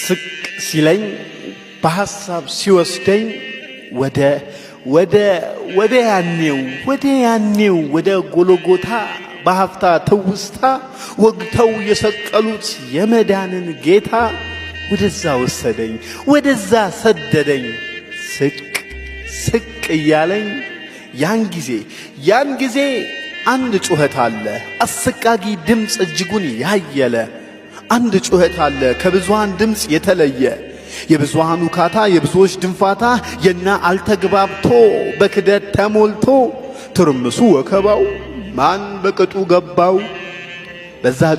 ስቅ ሲለኝ በሐሳብ ሲወስደኝ ወደ ያኔው ወደ ጎልጎታ በሀፍታ ትውስታ ወግተው የሰቀሉት የመዳንን ጌታ ወደዛ ወሰደኝ፣ ወደዛ ሰደደኝ። ስቅ እያለኝ ያን ጊዜ አንድ ጩኸት አለ፣ አሰቃቂ ድምፅ እጅጉን ያየለ አንድ ጩኸት አለ ከብዙሃን ድምፅ የተለየ። የብዙሃን ውካታ የብዙዎች ድንፋታ የና አልተግባብቶ በክደት ተሞልቶ ትርምሱ ወከባው ማን በቅጡ ገባው። በዛው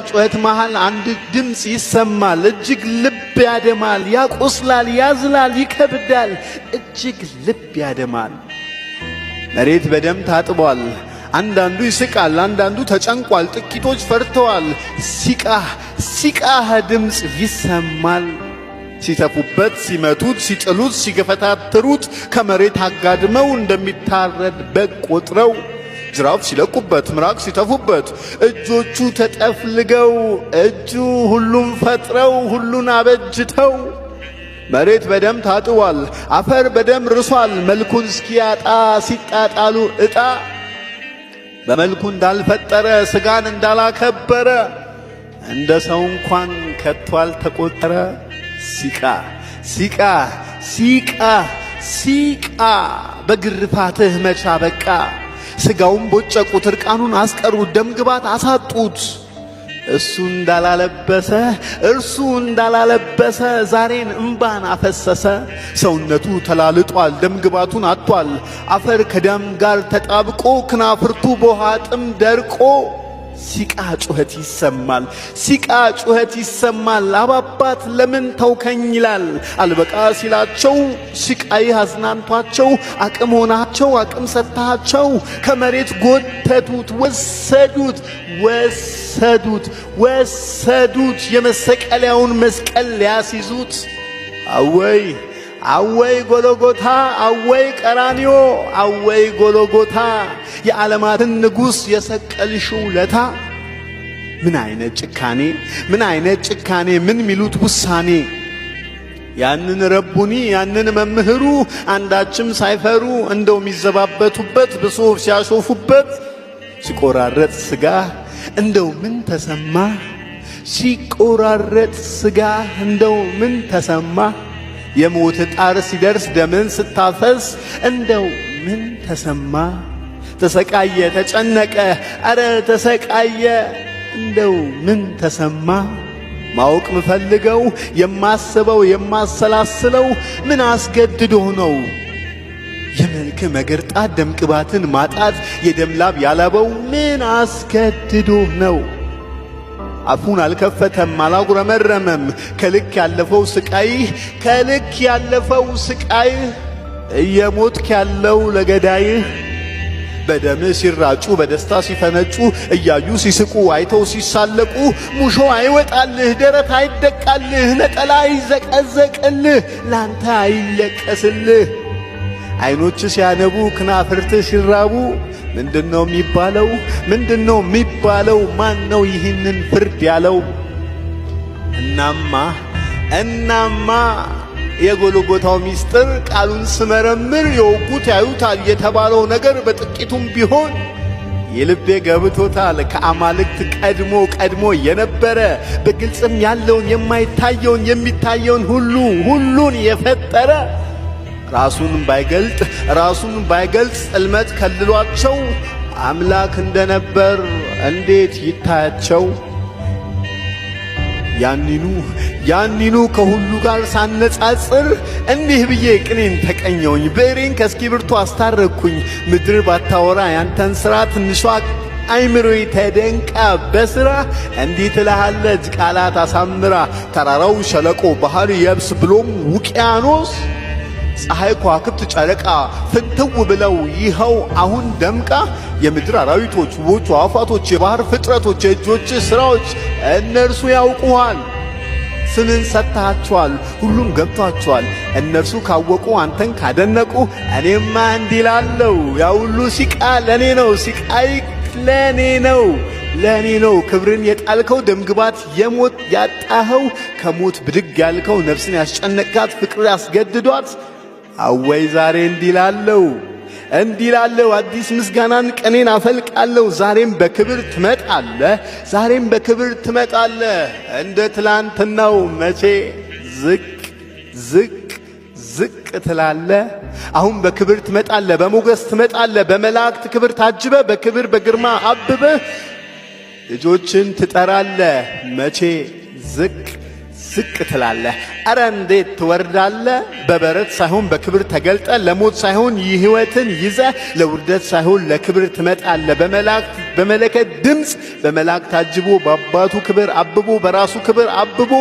ጩኸት መሃል አንድ ድምፅ ይሰማል፣ እጅግ ልብ ያደማል፣ ያቆስላል፣ ያዝላል፣ ይከብዳል፣ እጅግ ልብ ያደማል። መሬት በደም ታጥቧል። አንዳንዱ ይስቃል፣ አንዳንዱ ተጨንቋል፣ ጥቂቶች ፈርተዋል። ሲቃህ ድምፅ ይሰማል። ሲተፉበት፣ ሲመቱት፣ ሲጥሉት፣ ሲገፈታትሩት ከመሬት አጋድመው እንደሚታረድ በግ ቆጥረው ጅራፍ ሲለቁበት፣ ምራቅ ሲተፉበት፣ እጆቹ ተጠፍልገው ሁሉም ፈጥረው ሁሉን አበጅተው መሬት በደም ታጥቧል፣ አፈር በደም ርሷል። መልኩን እስኪያጣ ሲጣጣሉ ዕጣ በመልኩ እንዳልፈጠረ ስጋን እንዳላከበረ እንደ ሰው እንኳን ከቶ አልተቆጠረ። ሲቃ በግርፋትህ መቻ በቃ። ስጋውን ቦጨቁት፣ እርቃኑን አስቀሩት፣ ደምግባት አሳጡት። እርሱ እንዳላለበሰ ዛሬን እምባን አፈሰሰ። ሰውነቱ ተላልጧል፣ ደምግባቱን አጥቷል። አፈር ከደም ጋር ተጣብቆ ክናፍርቱ በውሃ ጥም ደርቆ ሲቃ ጩኸት ይሰማል። አባባት ለምን ተውከኝ ይላል። አልበቃ ሲላቸው ስቃይ አዝናንቷቸው አቅም ሆናቸው አቅም ሰጥታቸው ከመሬት ጎተቱት፣ ወሰዱት የመሰቀለያውን መስቀል ሊያስይዙት። አወይ ጎልጎታ፣ አወይ ቀራንዮ፣ አወይ ጎልጎታ የዓለማትን ንጉሥ የሰቀልሽው ለታ። ምን አይነት ጭካኔ ምን ሚሉት ውሳኔ። ያንን ረቡኒ ያንን መምህሩ አንዳችም ሳይፈሩ እንደው የሚዘባበቱበት ብሶ ሲያሾፉበት ሲቆራረጥ ስጋ እንደው ምን ተሰማ። ሲቆራረጥ ስጋ እንደው ምን ተሰማ። የሞት ጣር ሲደርስ ደምን ስታፈስ እንደው ምን ተሰማ። ተሰቃየ ተጨነቀ አረ ተሰቃየ እንደው ምን ተሰማ። ማወቅ ምፈልገው የማስበው የማሰላስለው ምን አስገድዶ ነው። የመልክ መገርጣት ደም ቅባትን ማጣት የደም ላብ ያላበው ምን አስገድዶ ነው። አፉን አልከፈተም አላጉረመረመም። ከልክ ያለፈው ስቃይህ እየሞትክ ያለው ለገዳይህ። በደምህ ሲራጩ በደስታ ሲፈነጩ እያዩ ሲስቁ አይተው ሲሳለቁ ሙሾ አይወጣልህ ደረት አይደቃልህ ነጠላ አይዘቀዘቅልህ ላንተ አይለቀስልህ። አይኖች ሲያነቡ ክናፍርትህ ሲራቡ ምንድነው የሚባለው? ማን ነው ይህንን ፍርድ ያለው? እናማ የጎልጎታው ሚስጥር ቃሉን ስመረምር የወጉት ያዩታል የተባለው ነገር በጥቂቱም ቢሆን የልቤ ገብቶታል። ከአማልክት ቀድሞ የነበረ በግልጽም ያለውን የማይታየውን የሚታየውን ሁሉን የፈጠረ ራሱን ባይገልጽ ጽልመት ከልሏቸው አምላክ እንደነበር እንዴት ይታያቸው? ያንኑ ከሁሉ ጋር ሳነጻጽር እንዲህ ብዬ ቅኔን ተቀኘውኝ። ብዕሬን ከእስክሪብቶ አስታረኩኝ። ምድር ባታወራ ያንተን ሥራ ትንሿ አይምሮዬ ተደንቃ በስራ እንዲህ ትልሃለች ቃላት አሳምራ። ተራራው ሸለቆ ባህር የብስ ብሎም ውቅያኖስ ፀሐይ ከዋክብት ጨረቃ ፍንትው ብለው ይኸው አሁን ደምቃ የምድር አራዊቶች ውቦች አዕዋፋቶች የባህር ፍጥረቶች የእጆች ሥራዎች እነርሱ ያውቁሃል። ስምን ሰጥተሃቸዋል፣ ሁሉም ገብቷቸዋል። እነርሱ ካወቁ አንተን ካደነቁ እኔማ እንዲህ እላለሁ፣ ያ ሁሉ ሲቃ ለኔ ነው፣ ሲቃይ ለኔ ነው፣ ለኔ ነው። ክብርን የጣልከው ደምግባት የሞት ያጣኸው ከሞት ብድግ ያልከው ነፍስን ያስጨነቃት ፍቅር ያስገድዷት አወይ ዛሬ እንዲህ እላለሁ አዲስ ምስጋናን ቀኔን አፈልቃለሁ። ዛሬም በክብር ትመጣለህ፣ ዛሬም በክብር ትመጣለህ። እንደ ትላንትናው መቼ ዝቅ ትላለህ። አሁን በክብር ትመጣለህ፣ በሞገስ ትመጣለህ። በመላእክት ክብር ታጅበ በክብር በግርማ አብበ ልጆችን ትጠራለህ። መቼ ዝቅ ትላለህ። አረ እንዴት ትወርዳለህ? በበረት ሳይሆን በክብር ተገልጠ ለሞት ሳይሆን ሕይወትን ይዘ ለውርደት ሳይሆን ለክብር ትመጣለህ። በመለከት ድምፅ በመላእክት ታጅቦ በአባቱ ክብር አብቦ በራሱ ክብር አብቦ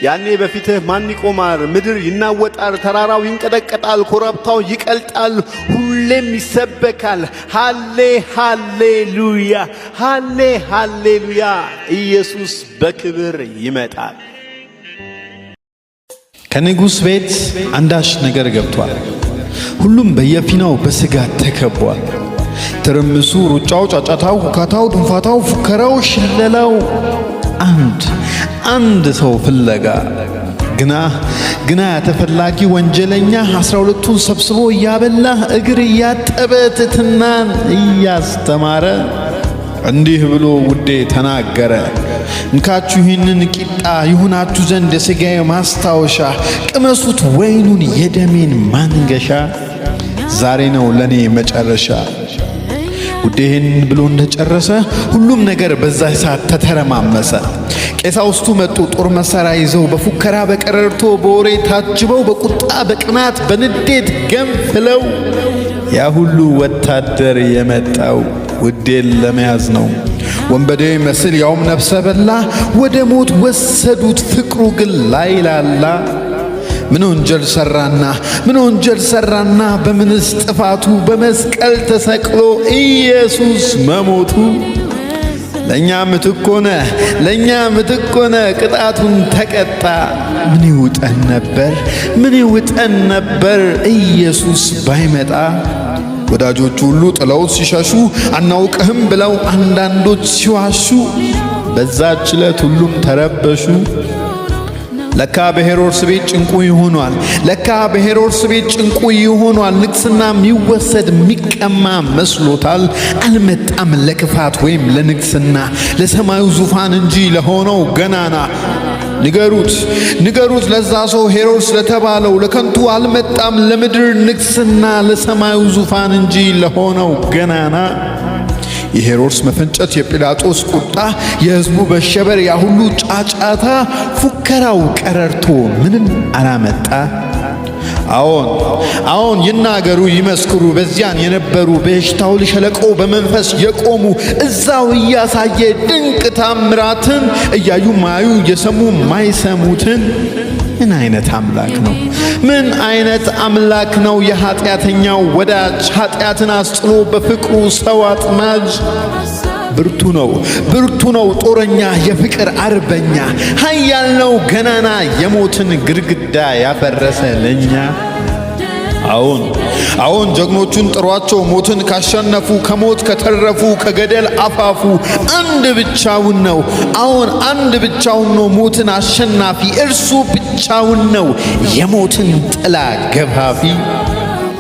ያኔ በፊትህ ማን ይቆማል? ምድር ይናወጣል፣ ተራራው ይንቀጠቀጣል፣ ኮረብታው ይቀልጣል፣ ሁሌም ይሰበካል። ሃሌሉያ ሃሌሉያ ኢየሱስ በክብር ይመጣል። ከንጉሥ ቤት አንዳች ነገር ገብቷል። ሁሉም በየፊናው በስጋት ተከቧል። ትርምሱ፣ ሩጫው፣ ጫጫታው፣ ሁካታው፣ ድንፋታው፣ ፉከራው፣ ሽለላው አንድ ሰው ፍለጋ ግና ተፈላጊ ወንጀለኛ 12ቱን ሰብስቦ እያበላ እግር እያጠበ ትሕትናን እያስተማረ እንዲህ ብሎ ውዴ ተናገረ። እንካችሁ ይህንን ቂጣ ይሁናችሁ ዘንድ የሥጋዬ ማስታወሻ፣ ቅመሱት ወይኑን የደሜን ማንገሻ፣ ዛሬ ነው ለኔ መጨረሻ። ውዴህን ብሎ እንደጨረሰ ሁሉም ነገር በዛ ሰዓት ተተረማመሰ። ቀሳውስቱ መጡ ጦር መሳሪያ ይዘው በፉከራ በቀረርቶ በወሬ ታጅበው በቁጣ በቅናት በንዴት ገንፍለው ያ ሁሉ ወታደር የመጣው ውዴን ለመያዝ ነው። ወንበዴ መስል ያውም ነፍሰ በላ ወደ ሞት ወሰዱት ፍቅሩ ግን ላይላላ። ምን ወንጀል ሰራና በምንስ ጥፋቱ በመስቀል ተሰቅሎ ኢየሱስ መሞቱ ለኛ ምትክ ሆነ ቅጣቱን ተቀጣ። ምን ይውጠን ነበር ኢየሱስ ባይመጣ። ወዳጆቹ ሁሉ ጥለውት ሲሸሹ አናውቅህም ብለው አንዳንዶች ሲዋሹ በዛች ዕለት ሁሉም ተረበሹ። ለካ በሄሮድስ ቤት ጭንቁ ይሆኗል። ንግስና የሚወሰድ የሚቀማ መስሎታል። አልመጣም ለክፋት ወይም ለንግስና ለሰማዩ ዙፋን እንጂ ለሆነው ገናና። ንገሩት ለዛ ሰው ሄሮድስ ለተባለው ለከንቱ አልመጣም ለምድር ንግስና ለሰማዩ ዙፋን እንጂ ለሆነው ገናና። የሄሮድስ መፈንጨት፣ የጲላጦስ ቁጣ፣ የሕዝቡ በሸበር፣ ያ ሁሉ ጫጫታ፣ ፉከራው ቀረርቶ ምንም አላመጣ። አዎን ይናገሩ ይመስክሩ በዚያን የነበሩ በሽታው ሸለቆ በመንፈስ የቆሙ እዛው እያሳየ ድንቅ ታምራትን እያዩ ማዩ እየሰሙ ማይሰሙትን። ምን አይነት አምላክ ነው የኃጢአተኛው ወዳጅ ኃጢአትን አስጥሎ በፍቅሩ ሰው አጥማጅ። ብርቱ ነው ጦረኛ የፍቅር አርበኛ ኃያል ነው ገናና የሞትን ግድግዳ ያፈረሰ ለኛ። አዎን ጀግኖቹን ጥሯቸው ሞትን ካሸነፉ ከሞት ከተረፉ ከገደል አፋፉ አንድ ብቻውን ነው ሞትን አሸናፊ እርሱ ብቻውን ነው የሞትን ጥላ ገፋፊ።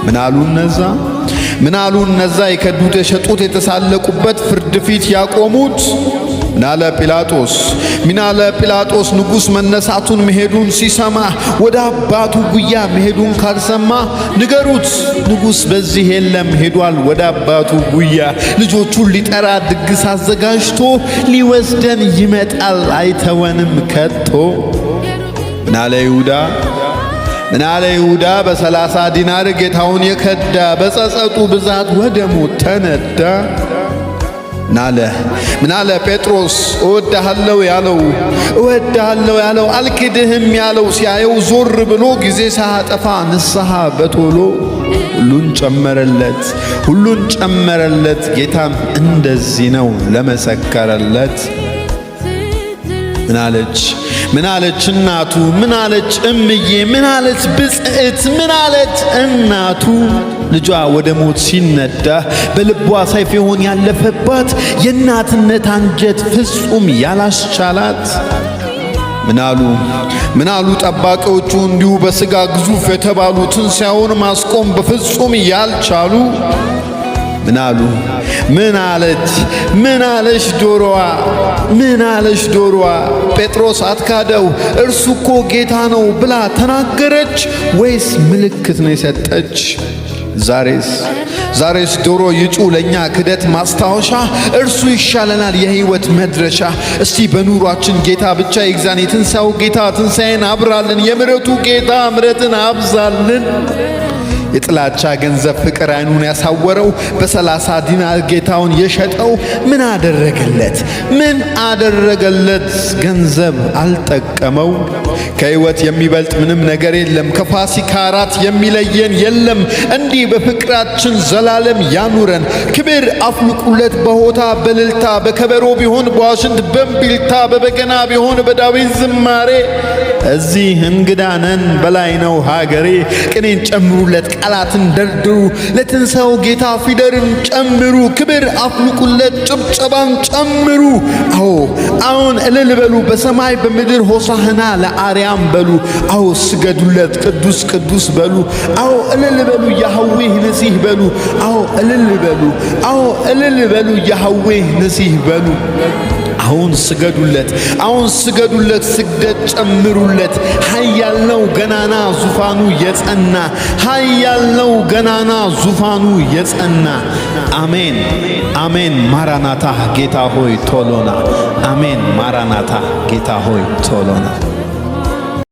ምን አሉ እነዛ የከዱት የሸጡት የተሳለቁበት ፍርድ ፊት ያቆሙት? ምን አለ ጲላጦስ ንጉሥ መነሳቱን መሄዱን ሲሰማ ወደ አባቱ ጉያ መሄዱን ካልሰማ ንገሩት ንጉሥ በዚህ የለም ሄዷል ወደ አባቱ ጉያ። ልጆቹን ሊጠራ ድግስ አዘጋጅቶ ሊወስደን ይመጣል አይተወንም ከቶ። ምን አለ ይሁዳ በ30 ዲናር ጌታውን የከዳ በጸጸቱ ብዛት ወደ ሞት ተነዳ። ምን አለ ጴጥሮስ እወድሃለሁ ያለው አልክድህም ያለው ሲያየው ዞር ብሎ ጊዜ ሳያጠፋ ንስሐ በቶሎ ሁሉን ጨመረለት ጌታም እንደዚህ ነው ለመሰከረለት። ምን አለች እናቱ? ምን አለች እምዬ? ምን አለች ብጽዕት? ምን አለች እናቱ? ልጇ ወደ ሞት ሲነዳ በልቧ ሰይፍ ይሆን ያለፈባት የእናትነት አንጀት ፍጹም ያላስቻላት። ምን አሉ ጠባቂዎቹ እንዲሁ በሥጋ ግዙፍ የተባሉ ትንሣኤውን ማስቆም በፍጹም ያልቻሉ? ምን አለች ዶሮዋ? ምን አለች ዶሮዋ? ጴጥሮስ አትካደው እርሱ እኮ ጌታ ነው ብላ ተናገረች ወይስ ምልክት ነው የሰጠች? ዛሬስ ዶሮ ይጩ ለኛ ክደት ማስታወሻ፣ እርሱ ይሻለናል የሕይወት መድረሻ። እስቲ በኑሯችን ጌታ ብቻ ይግዛን፣ የትንሣኤው ጌታ ትንሣኤን አብራልን፣ የምሕረቱ ጌታ ምሕረትን አብዛልን። የጥላቻ ገንዘብ ፍቅር ዓይኑን ያሳወረው በ30 ዲናር ጌታውን የሸጠው ምን አደረገለት? ገንዘብ አልጠቀመው። ከሕይወት የሚበልጥ ምንም ነገር የለም፣ ከፋሲካ እራት የሚለየን የለም። እንዲህ በፍቅራችን ዘላለም ያኑረን። ክብር አፍልቁለት በሆታ በልልታ፣ በከበሮ ቢሆን በዋሽንት በእምቢልታ፣ በበገና ቢሆን በዳዊት ዝማሬ። እዚህ እንግዳ ነን በላይ ነው ሀገሬ። ቅኔን ጨምሩለት ቃላትን ደርድሩ፣ ለትንሣኤው ጌታ ፊደርን ጨምሩ። ክብር አፍልቁለት ጭብጨባን ጨምሩ። አዎን እልል በሉ በሰማይ በምድር ሆሳህና ለአርያም በሉ። ስገዱለት ቅዱስ ቅዱስ በሉ። እልል በሉ ያህዌህ ንሲህ በሉ። እልል በሉ ያህዌህ ንሲህ በሉ። አሁን ስገዱለት ስግደት ጨምሩለት። ኃያል ነው ገናና ዙፋኑ የጸና፣ ኃያል ነው ገናና ዙፋኑ የጸና። አሜን አሜን። ማራናታ ጌታ ሆይ ቶሎና። አሜን ማራናታ ጌታ ሆይ ቶሎና።